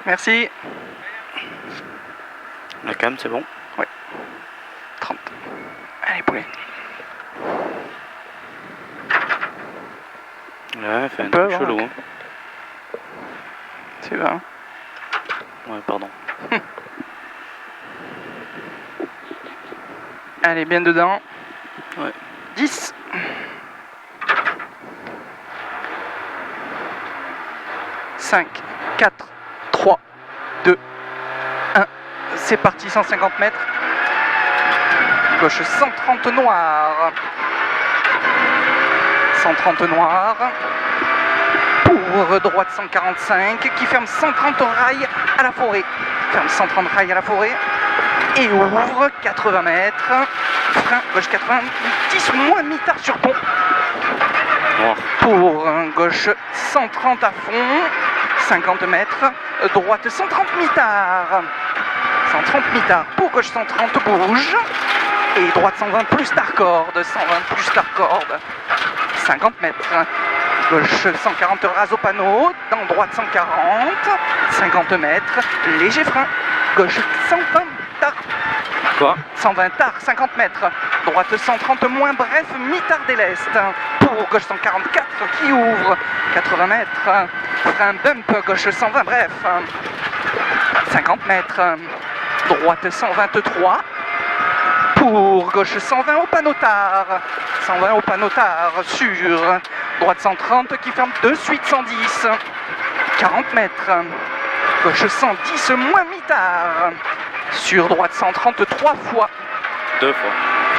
Merci. La cam, c'est bon? Ouais. 30. Allez, poulet. Ouais, fait un truc chelou. Hein. Tu vas. Ouais, pardon. Allez, bien dedans. Ouais. 10. Cinq, 4, 3, 2, 1. C'est parti, 150 mètres. Gauche 130 noir. 130 noir. Pour droite 145 qui ferme 130 rails à la forêt. Ferme 130 rails à la forêt. Et ouvre 80 mètres. Frein gauche 90 moins mi-tard sur pont. Noir. Pour gauche 130 à fond. 50 mètres. Droite 130 mi-tard. 130 mi-tard. Pour gauche 130 bouge. Et droite 120 plus tard corde. 120 plus tard corde. 50 mètres. Gauche 140 rase au panneau. Dans droite 140. 50 mètres. Léger frein. Gauche 120 tard. Quoi? 120 tard, 50 mètres. Droite 130 moins bref, mi-tard des l'Est. Pour gauche 144 qui ouvre 80 mètres. Frein bump, gauche 120 bref. 50 mètres. Droite 123. Pour gauche 120 au panneau tard. 120 au panneau tard sur droite 130 qui ferme de suite 110. 40 mètres. Gauche 110 moins mi-tard. Sur droite 130 3 fois. 2 fois.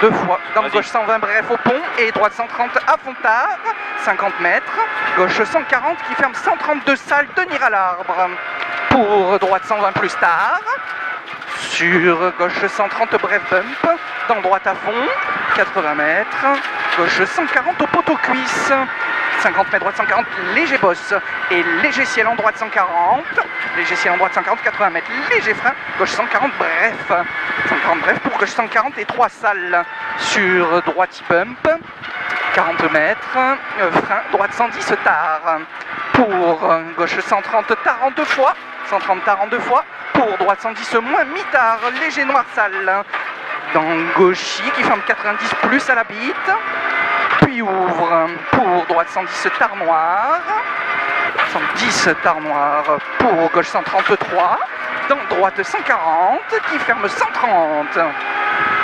2 fois. Dans gauche 120 bref au pont et droite 130 à fond tard. 50 mètres. Gauche 140 qui ferme 132 salles, tenir à l'arbre. Pour droite 120 plus tard. Sur gauche 130 bref bump. Dans droite à fond. 80 mètres. Gauche 140 au poteau cuisse. 50 mètres droite 140, léger bosse et léger ciel en droite 140, léger ciel en droite 140, 80 mètres, léger frein, gauche 140 bref, 140 bref pour gauche 140 et 3 salles sur droite bump, 40 mètres, frein, droite 110 tard, pour gauche 130 tard en 2 fois, 130 tard en 2 fois, pour droite 110 moins mi-tard, léger noir salle, dans gauchy qui ferme 90 plus à la bite, puis ouvre pour droite 110 tard noir, 110 tard noir pour gauche 133, dans droite 140 qui ferme 130,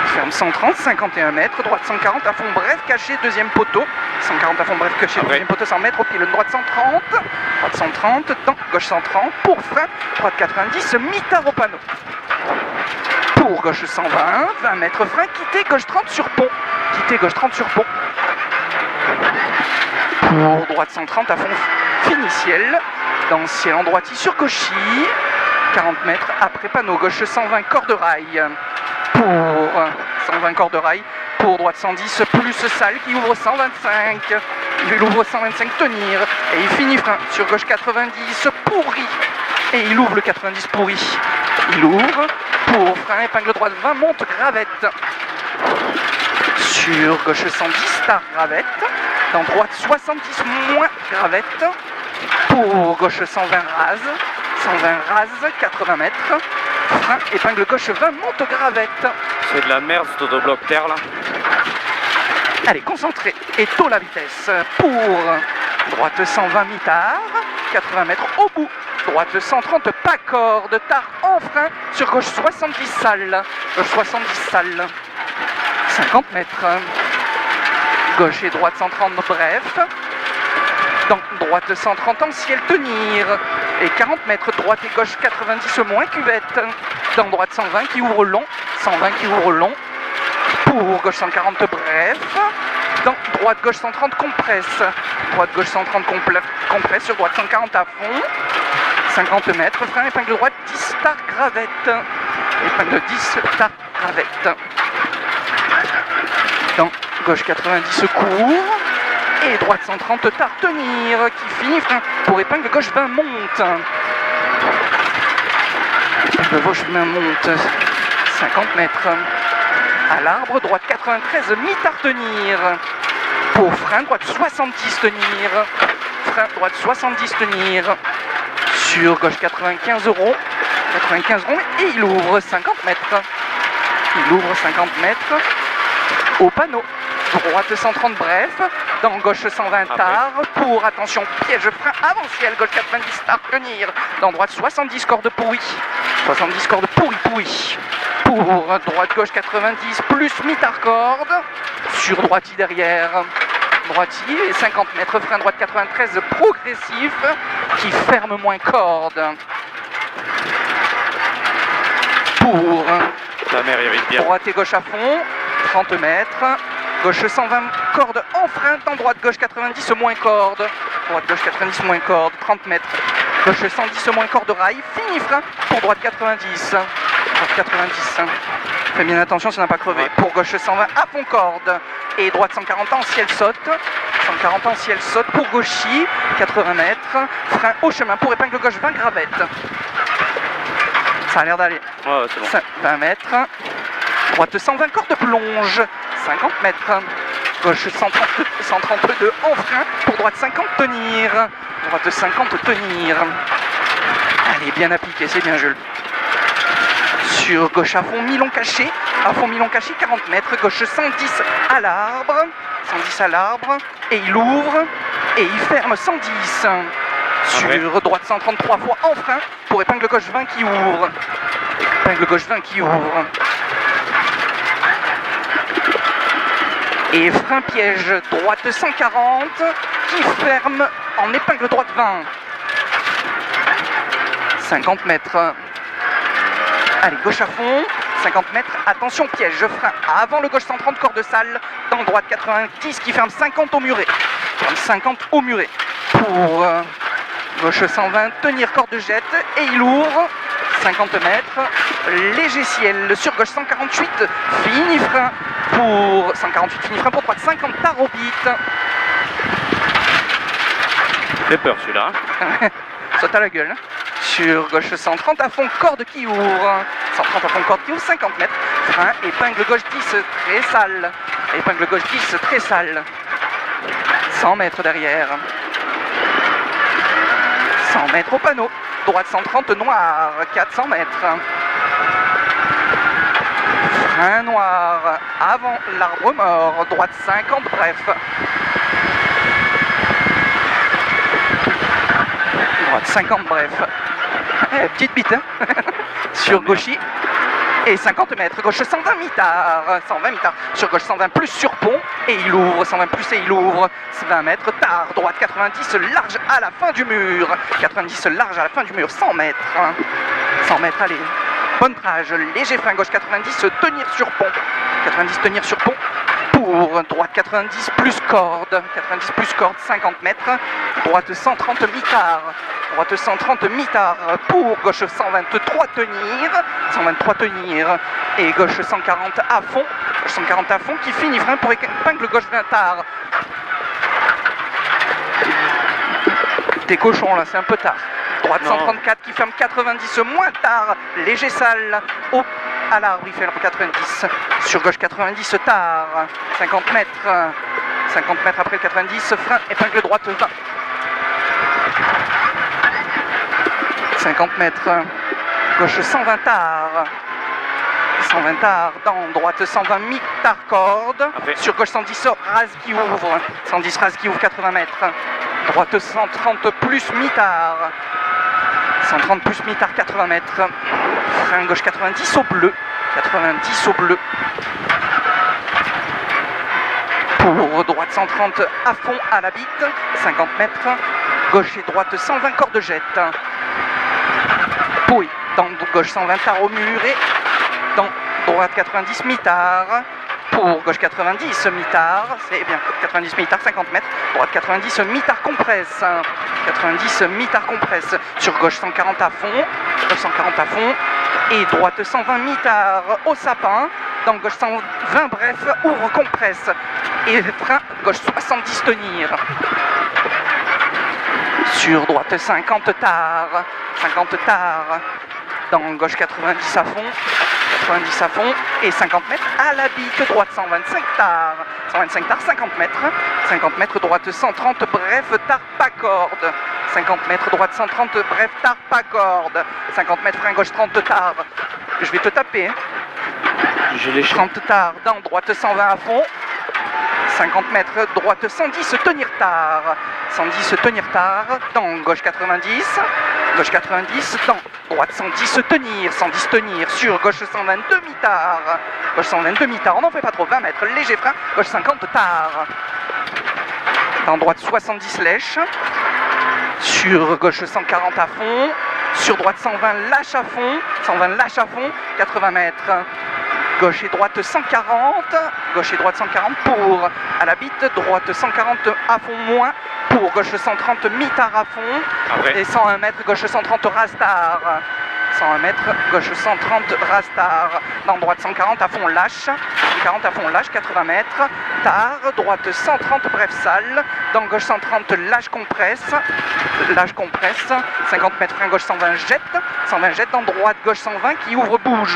ferme 130, 51 mètres, droite 140 à fond bref caché deuxième poteau, 140 à fond bref caché deuxième poteau 100 mètres au pylône droite 130, droite 130, dans gauche 130 pour frein, droite 90 mi-tard au panneau. Pour gauche 120, 20 mètres frein, quitter gauche 30 sur pont, quitter gauche 30 sur pont. Pour droite 130 à fond fini ciel, dans ciel en droite sur gauchy, 40 mètres après panneau, gauche 120 corde rail, pour 120 corde rail, pour droite 110 plus salle qui ouvre 125, il ouvre 125 tenir, et il finit frein sur gauche 90 pourri, et il ouvre le 90 pourri, il ouvre, pour frein épingle droite 20 monte gravette, sur gauche 110 tard gravette, dans droite 70 moins gravette, pour gauche 120 rase, 120 rase, 80 mètres, frein épingle gauche 20 monte gravette. C'est de la merde cet autobloc terre là. Allez, concentré et tôt la vitesse pour droite 120 mi-tard, 80 mètres au bout, droite 130 pas corde, tard en frein, sur gauche 70 salles, gauche 70 salles, 50 mètres, gauche et droite 130 bref, dans droite 130 en ciel tenir, et 40 mètres, droite et gauche 90 moins cuvette, dans droite 120 qui ouvre long, 120 qui ouvre long, pour gauche 140 bref, dans droite gauche 130 compresse, droite gauche 130 compresse, sur droite 140 à fond, 50 mètres, frein, épingle droite 10 tard gravette, épingle 10 tard gravette, dans gauche 90 court, et droite 130 tard tenir, qui finit frein, pour épingle gauche 20 monte, épingle gauche 20 monte, 50 mètres, à l'arbre, droite 93, mi-tard tenir, pour frein, droite 70 tenir, frein, droite 70 tenir, sur gauche 95 ronds, et il ouvre 50 mètres, il ouvre 50 mètres, au panneau, droite 130 bref, dans gauche 120 tard, pour, attention, piège frein avant ciel, gauche 90 tard tenir, dans droite 70 cordes pourries, 70 cordes pourries, pour droite gauche 90 plus mi-tard corde, sur droiti derrière, droiti et 50 mètres, frein droite 93 progressif, qui ferme moins corde, pour La mer irrite bien. droite et gauche à fond, 30 mètres, gauche 120 cordes en frein, dans droite gauche 90 moins corde, droite gauche 90 moins corde, 30 mètres, gauche 110 moins corde rail, fini frein, pour droite 90, droite 90, fais bien attention ça n'a pas crevé, pour gauche 120 à fond corde, et droite 140 en ciel saute, 140 en ciel saute, pour gauchy, 80 mètres, frein au chemin, pour épingle gauche 20 gravette, ça a l'air d'aller, Ouais, c'est bon. 20 mètres, droite 120 corde plonge, 50 mètres, gauche 132 en frein, pour droite 50 tenir, droite 50 tenir, allez bien appliqué, c'est bien Jules, sur gauche à fond mi-long caché, 40 mètres, gauche 110 à l'arbre, 110 à l'arbre, et il ouvre, et il ferme 110, sur droite 133 fois en frein, pour épingle gauche 20 qui ouvre, épingle gauche 20 qui ouvre, et frein piège, droite 140, qui ferme en épingle droite 20, 50 mètres, allez gauche à fond, 50 mètres, attention piège, frein avant le gauche 130 corde sale, dans droite 90 qui ferme 50 au muret, 50 au muret, pour gauche 120 tenir corde jette, et il ouvre, 50 mètres, léger ciel, sur gauche 148, fini frein, pour 148 fini frein, pour droite 50 tard au bit, J'ai peur celui-là. saute à la gueule, sur gauche 130 à fond corde qui ouvre, 130 à fond corde qui ouvre, 50 mètres, frein, épingle gauche 10 très sale, épingle gauche 10 très sale, 100 mètres derrière, 100 mètres au panneau, droite 130 noir, 400 mètres, frein noir avant l'arbre mort, droite 50 bref, droite 50 bref, petite bite hein sur gauchy, et 50 mètres, gauche 120 mi-tard, 120 mi-tard, sur gauche 120 plus sur pont, et il ouvre, 120 plus et il ouvre, 20 mètres, tard, droite 90 large à la fin du mur, 90 large à la fin du mur, 100 mètres, 100 mètres, allez, bonne trage, léger frein, gauche 90, tenir sur pont, 90 tenir sur pont, pour droite 90 plus corde, 90 plus corde, 50 mètres, droite 130 mi-tard, droite 130 mi-tard, pour gauche 123 tenir, 123 tenir, et gauche 140 à fond, gauche 140 à fond, qui finit frein pour épingle gauche 20 tard. T'es cochon là, c'est un peu tard. Droite 134 qui ferme 90 moins tard, léger sale, haut à l'arbre, il ferme 90, sur gauche 90 tard, 50 mètres, 50 mètres après le 90, frein, épingle droite 20. 50 mètres, gauche 120 tard, 120 tard, dans droite 120 mi-tard corde, sur gauche 110 rase qui ouvre, 110 rase qui ouvre 80 mètres, droite 130 plus mi-tard, 130 plus mi-tard 80 mètres, frein gauche 90 au bleu, 90 au bleu, pour droite 130 à fond à la bite, 50 mètres, gauche et droite 120 corde jette, oui, dans gauche 120 tard au mur et dans droite 90 mi-tard. Pour gauche 90 mi-tard, c'est bien 90 mi-tard, 50 mètres, droite 90 mi-tard compresse, 90 mi-tard compresse, sur gauche 140 à fond, gauche 140 à fond, et droite 120 mi-tard au sapin, dans gauche 120 bref, ouvre compresse, et frein, gauche 70 tenir. Sur droite 50 tard, dans gauche 90 à fond, 90 à fond et 50 mètres à la bite, droite 125 tard, 50 mètres, droite 130 bref, tard pas corde, 50 mètres, droite 130 bref, tard pas corde, 50 mètres, frein gauche 30 tard, je vais te taper, 30 tard, dans droite 120 à fond, 50 mètres, droite 110, tenir tard, 110, tenir tard, dans gauche 90, dans droite 110, tenir, sur gauche 122 mi-tard, on n'en fait pas trop, 20 mètres, léger frein, gauche 50 tard, dans droite 70 lèche, sur gauche 140 à fond, sur droite 120 lâche à fond, 80 mètres. Gauche et droite 140 pour à la bite, droite 140 à fond moins, pour gauche 130 mi-tard à fond, après. Et 101 mètres, gauche 130 rastard, 101 mètres, gauche 130 rastard, dans droite 140 à fond lâche, 80 mètres, tard, droite 130 bref salle, dans gauche 130 lâche compresse, 50 mètres, frein gauche 120 jette, dans droite gauche 120 qui ouvre bouge.